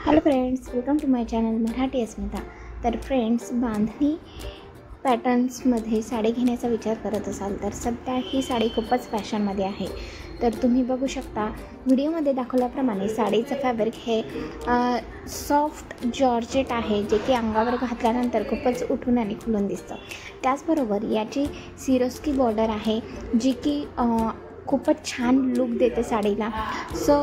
Hello friends, welcome to my channel Marathi Asmita. तर friends, बांधणी पॅटर्न्समध्ये साडी घेण्याचा विचार करत असाल तर सध्या ही साडी खूपच फॅशनमध्ये आहे। तर तुम्ही बघू शकता व्हिडिओमध्ये दाखवल्याप्रमाणे साडीचं फॅब्रिक हे सॉफ्ट जॉर्जेट आहे, जे की अंगावर घातल्यानंतर खूपच उठून आणि खुलून दिसतं। त्याचबरोबर याची सिरोस्की बॉर्डर आहे, जी की खूपच छान लुक देते साडीला। सो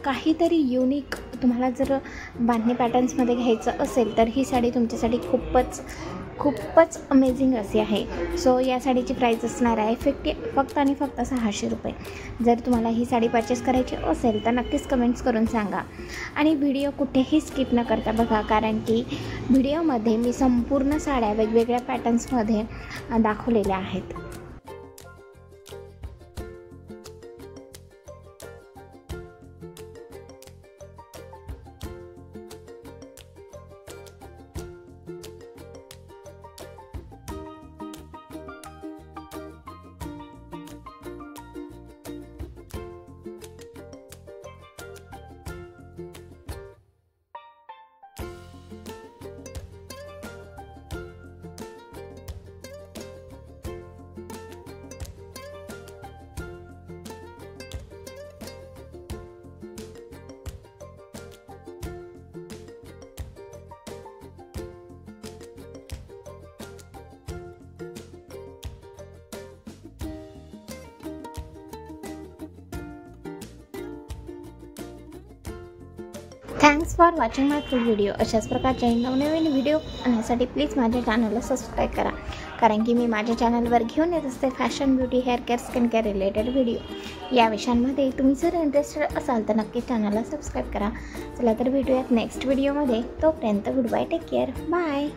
काहीतरी युनिक तुम्हाला जर बांधणी पॅटर्न्समध्ये घ्यायचं असेल तर ही साडी तुमच्यासाठी खूपच अमेझिंग अशी आहे। सो या साडीची प्राईस असणार आहे फक्त आणि फक्त 600 रुपये। जर तुम्हाला ही साडी परचेस करायची असेल तर नक्कीच कमेंट्स करून सांगा आणि व्हिडिओ कुठेही स्किप न करता बघा, कारण की व्हिडिओमध्ये मी संपूर्ण साड्या वेगवेगळ्या पॅटर्न्समध्ये दाखवलेल्या आहेत। Thanks for watching my full video. अशाच प्रकारचे नवनवीन व्हिडिओ पाहण्यासाठी प्लीज माझ्या चॅनलला सबस्क्राईब करा, कारण की मी माझ्या चॅनलवर घेऊन येत असते fashion, beauty, hair care, skin care related video. या विषयांमध्ये तुम्ही जर इंटरेस्टेड असाल तर नक्की चॅनलला सबस्क्राईब करा। चला तर भेटूयात नेक्स्ट व्हिडिओमध्ये। तोपर्यंत good bye, take care, bye.